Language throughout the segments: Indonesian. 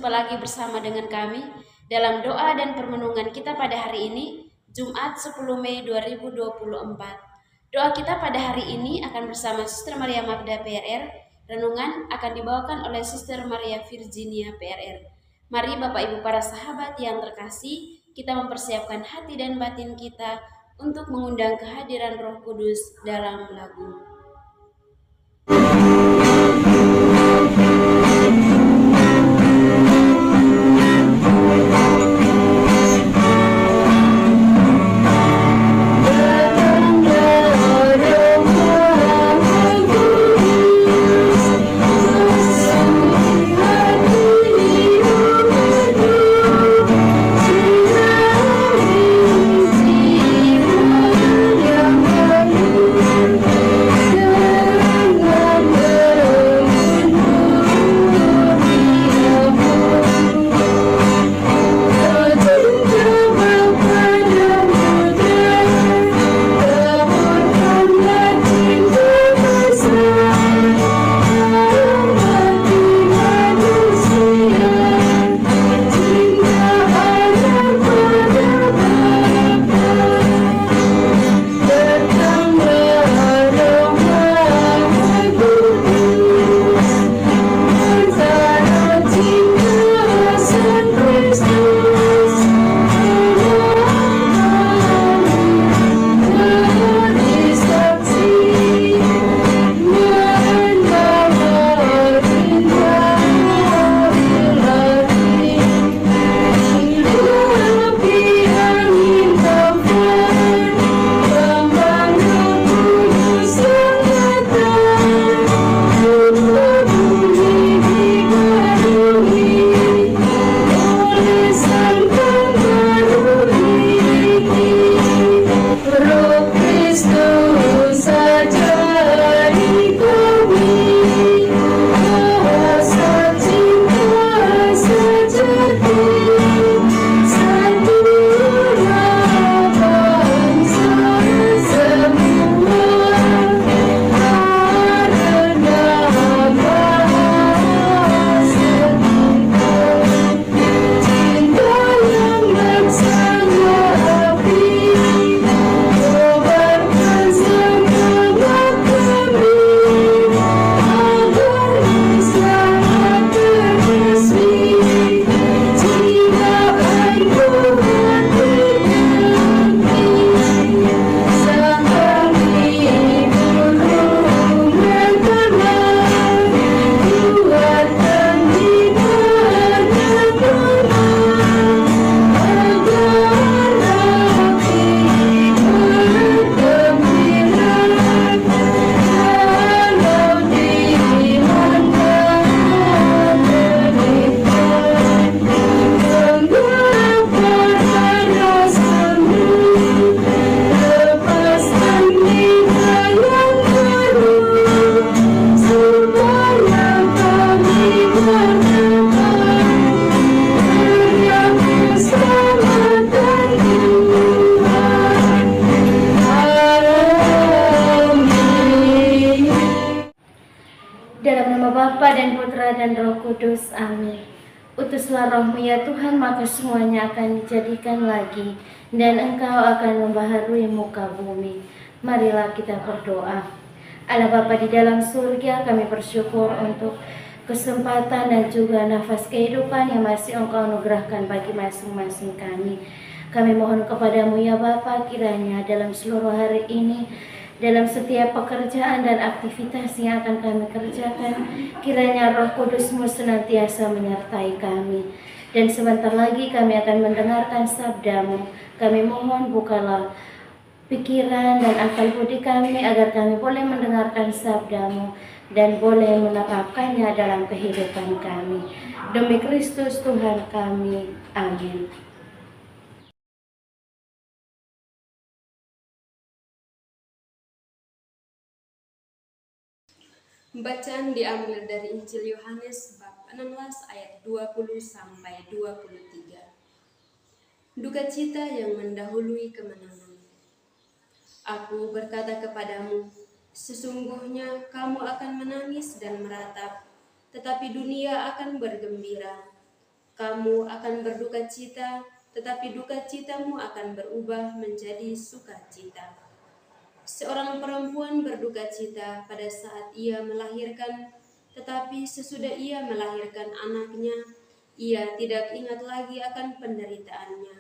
berjumpa lagi bersama dengan kami dalam doa dan permenungan kita pada hari ini, Jumat 10 Mei 2024. Doa kita pada hari ini akan bersama Suster Maria Magda PRR. Renungan akan dibawakan oleh Suster Maria Virginia PRR. Mari Bapak Ibu para sahabat yang terkasih, kita mempersiapkan hati dan batin kita untuk mengundang kehadiran Roh Kudus dalam lagu. Dalam nama Bapa dan Putra dan Roh Kudus, amin. Utuslah Roh-Mu ya Tuhan, maka semuanya akan dijadikan lagi, dan Engkau akan membaharui muka bumi. Marilah kita berdoa. Allah Bapa di dalam surga, kami bersyukur untuk kesempatan dan juga nafas kehidupan yang masih Engkau anugerahkan bagi masing-masing kami. Kami mohon kepadamu ya Bapa, kiranya dalam seluruh hari ini, dalam setiap pekerjaan dan aktivitas yang akan kami kerjakan, kiranya Roh Kudus-Mu senantiasa menyertai kami. Dan sebentar lagi kami akan mendengarkan sabda-Mu. Kami mohon bukalah pikiran dan akal budi kami agar kami boleh mendengarkan sabda-Mu dan boleh menerapkannya dalam kehidupan kami. Demi Kristus Tuhan kami. Amin. Bacaan diambil dari Injil Yohanes bab 16 ayat 20 sampai 23. Duka cita yang mendahului kemenangan. Aku berkata kepadamu, sesungguhnya kamu akan menangis dan meratap, tetapi dunia akan bergembira. Kamu akan berduka cita, tetapi duka citamu akan berubah menjadi sukacita. Seorang perempuan berduka cita pada saat ia melahirkan, tetapi sesudah ia melahirkan anaknya, ia tidak ingat lagi akan penderitaannya,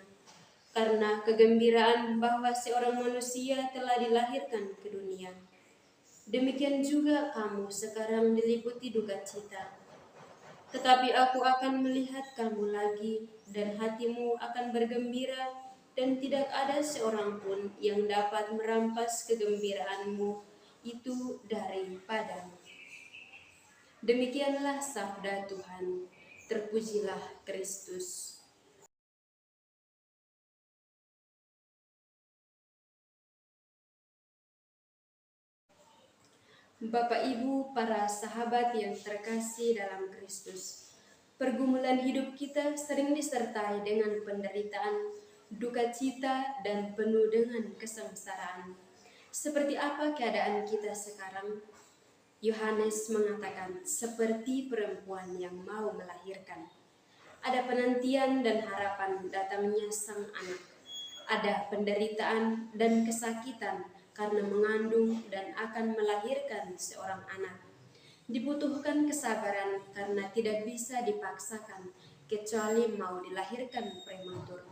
karena kegembiraan bahwa seorang manusia telah dilahirkan ke dunia. Demikian juga kamu sekarang diliputi duka cita. Tetapi aku akan melihat kamu lagi, dan hatimu akan bergembira, dan tidak ada seorang pun yang dapat merampas kegembiraanmu itu daripadamu. Demikianlah sabda Tuhan. Terpujilah Kristus. Bapak Ibu, para sahabat yang terkasih dalam Kristus, pergumulan hidup kita sering disertai dengan penderitaan, duka cita, dan penuh dengan kesengsaraan. Seperti apa keadaan kita sekarang? Yohanes mengatakan, seperti perempuan yang mau melahirkan. Ada penantian dan harapan datangnya sang anak. Ada penderitaan dan kesakitan karena mengandung dan akan melahirkan seorang anak. Dibutuhkan kesabaran karena tidak bisa dipaksakan kecuali mau dilahirkan prematur.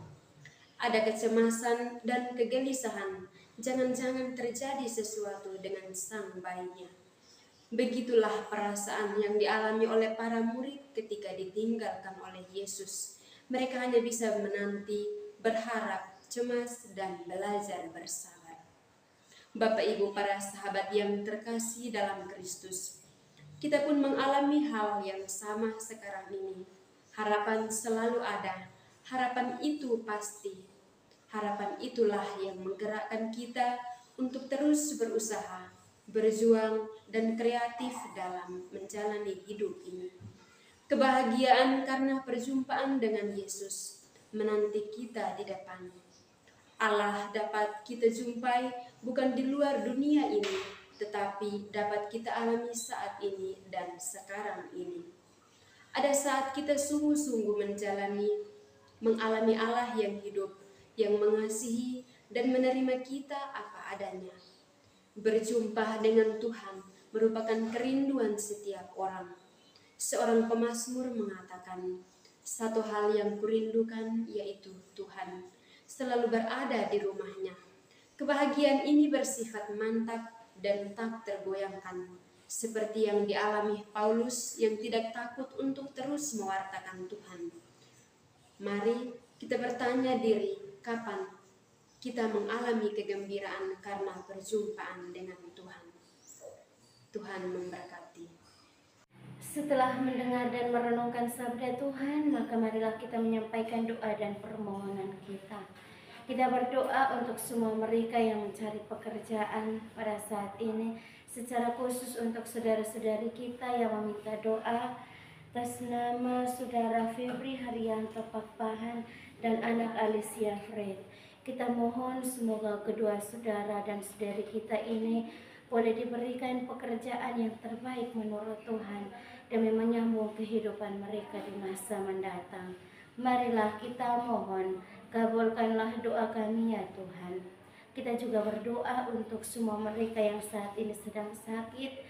Ada kecemasan dan kegelisahan, jangan-jangan terjadi sesuatu dengan sang bayinya. Begitulah perasaan yang dialami oleh para murid ketika ditinggalkan oleh Yesus. Mereka hanya bisa menanti, berharap, cemas, dan belajar bersabar. Bapak Ibu para sahabat yang terkasih dalam Kristus, kita pun mengalami hal yang sama sekarang ini. Harapan selalu ada, harapan itu pasti. Harapan itulah yang menggerakkan kita untuk terus berusaha, berjuang, dan kreatif dalam menjalani hidup ini. Kebahagiaan karena perjumpaan dengan Yesus menanti kita di depan. Allah dapat kita jumpai bukan di luar dunia ini, tetapi dapat kita alami saat ini dan sekarang ini. Ada saat kita sungguh-sungguh mengalami Allah yang hidup, yang mengasihi dan menerima kita apa adanya. Berjumpa dengan Tuhan merupakan kerinduan setiap orang. Seorang pemazmur mengatakan, satu hal yang kurindukan yaitu Tuhan, selalu berada di rumahnya. Kebahagiaan ini bersifat mantap dan tak tergoyahkan, seperti yang dialami Paulus yang tidak takut untuk terus mewartakan Tuhan. Mari kita bertanya diri, kapan kita mengalami kegembiraan karena perjumpaan dengan Tuhan. Tuhan memberkati. Setelah mendengar dan merenungkan sabda Tuhan, maka marilah kita menyampaikan doa dan permohonan kita. Kita berdoa untuk semua mereka yang mencari pekerjaan pada saat ini, secara khusus untuk saudara-saudari kita yang meminta doa atas nama Saudara Febri Haryanto Pakpahan dan anak Alicia Fred. Kita mohon semoga kedua saudara dan saudari kita ini boleh diberikan pekerjaan yang terbaik menurut Tuhan demi menyambung kehidupan mereka di masa mendatang. Marilah kita mohon, kabulkanlah doa kami ya Tuhan. Kita juga berdoa untuk semua mereka yang saat ini sedang sakit,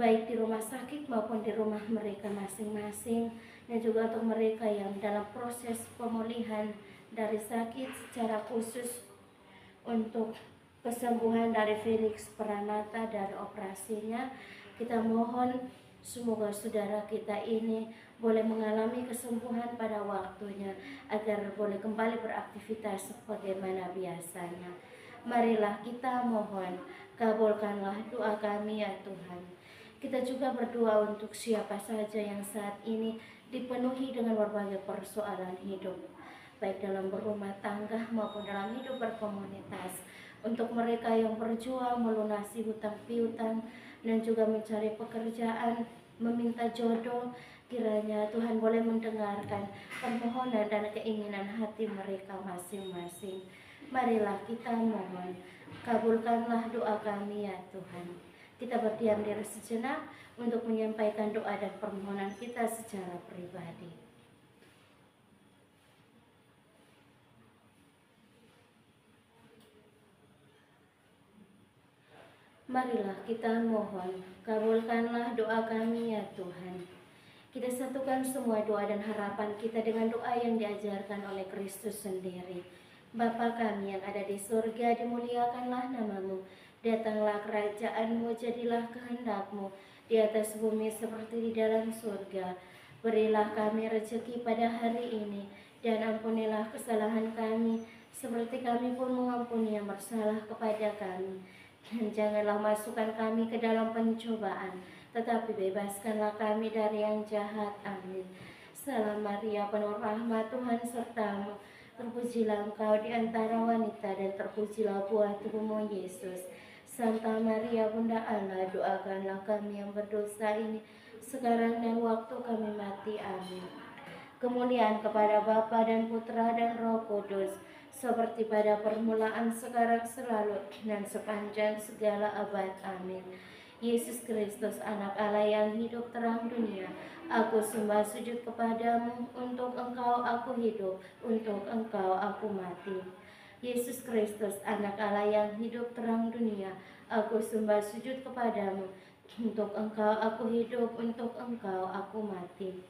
baik di rumah sakit maupun di rumah mereka masing-masing, dan juga untuk mereka yang dalam proses pemulihan dari sakit, secara khusus untuk kesembuhan dari Felix Pranata dari operasinya. Kita mohon semoga saudara kita ini boleh mengalami kesembuhan pada waktunya, agar boleh kembali beraktivitas sebagaimana biasanya. Marilah kita mohon, kabulkanlah doa kami ya Tuhan. Kita juga berdoa untuk siapa saja yang saat ini dipenuhi dengan berbagai persoalan hidup, baik dalam berumah tangga maupun dalam hidup berkomunitas. Untuk mereka yang berjuang melunasi hutang piutang dan juga mencari pekerjaan, meminta jodoh, kiranya Tuhan boleh mendengarkan permohonan dan keinginan hati mereka masing-masing. Marilah kita mohon, kabulkanlah doa kami ya Tuhan. Kita berdiam diri sejenak untuk menyampaikan doa dan permohonan kita secara pribadi. Marilah kita mohon, kabulkanlah doa kami ya Tuhan. Kita satukan semua doa dan harapan kita dengan doa yang diajarkan oleh Kristus sendiri. Bapa kami yang ada di surga, dimuliakanlah namamu. Datanglah kerajaan-Mu, jadilah kehendak-Mu di atas bumi seperti di dalam surga. Berilah kami rezeki pada hari ini, dan ampunilah kesalahan kami, seperti kami pun mengampuni yang bersalah kepada kami. Dan janganlah masukkan kami ke dalam pencobaan, tetapi bebaskanlah kami dari yang jahat. Amin. Salam Maria, penuh rahmat, Tuhan sertamu. Terpujilah engkau di antara wanita, dan terpujilah buah tubuhmu, Yesus. Santa Maria, Bunda Allah, doakanlah kami yang berdosa ini, sekarang dan waktu kami mati. Amin. Kemuliaan kepada Bapa dan Putra dan Roh Kudus, seperti pada permulaan, sekarang, selalu, dan sepanjang segala abad. Amin. Yesus Kristus, anak Allah yang hidup terang dunia, aku sembah sujud kepadamu, untuk engkau aku hidup, untuk engkau aku mati. Yesus Kristus, anak Allah yang hidup terang dunia, aku sembah sujud kepadamu, untuk engkau aku hidup, untuk engkau aku mati.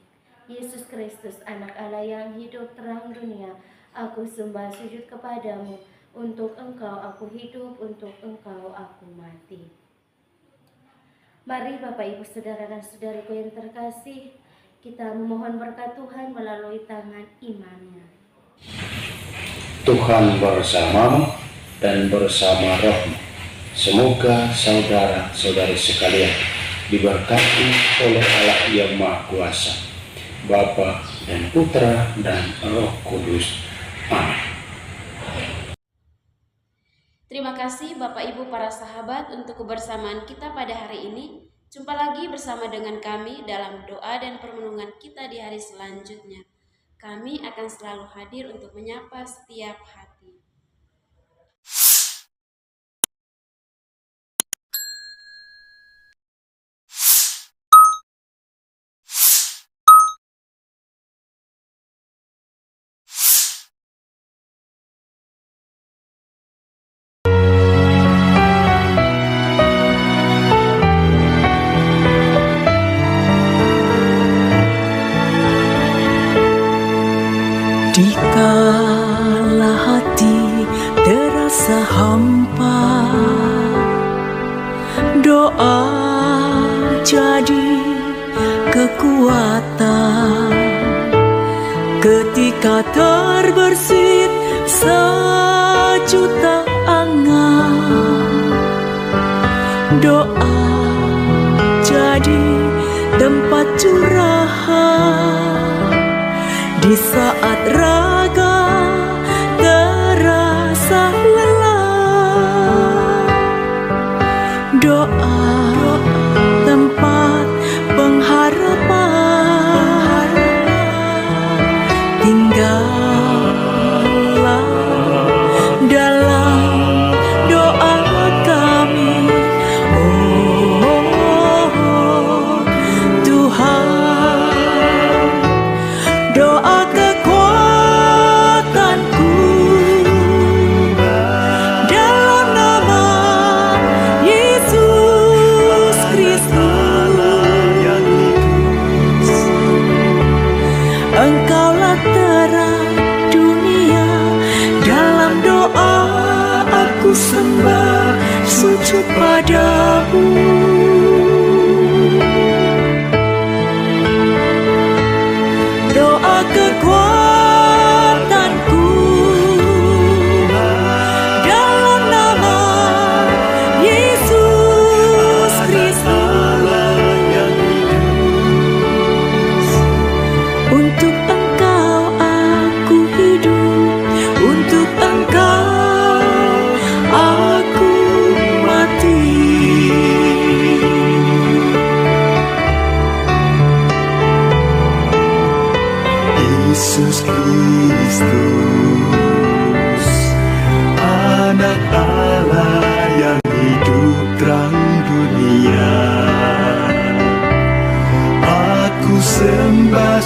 Yesus Kristus, anak Allah yang hidup terang dunia, aku sembah sujud kepadamu, untuk engkau aku hidup, untuk engkau aku mati. Mari Bapak Ibu Saudara dan Saudariku yang terkasih, kita memohon berkat Tuhan melalui tangan imannya. Tuhan bersamamu dan bersama rohmu. Semoga saudara-saudari sekalian diberkati oleh Allah yang Maha Kuasa, Bapa dan Putra dan Roh Kudus. Amin. Terima kasih Bapak Ibu para sahabat untuk kebersamaan kita pada hari ini. Jumpa lagi bersama dengan kami dalam doa dan permenungan kita di hari selanjutnya. Kami akan selalu hadir untuk menyapa setiap hati. Dikala hati terasa hampa, doa jadi kekuatan. Ketika terbersit sejuta angan, doa jadi tempat curahan. Di saat raga terasa lelah, doa tempat pengharapan. Tinggallah dalam doa kami, oh Tuhan. Doa kekuatanku dalam nama Yesus Kristus. Engkaulah terang dunia, dalam doa aku sembah sujud padamu. Doa kekuatanku dalam nama Yesus Kristus. Untuk engkau aku hidup, untuk engkau aku mati. Yesus Kristus, anak Allah yang hidup terang dunia, aku sembah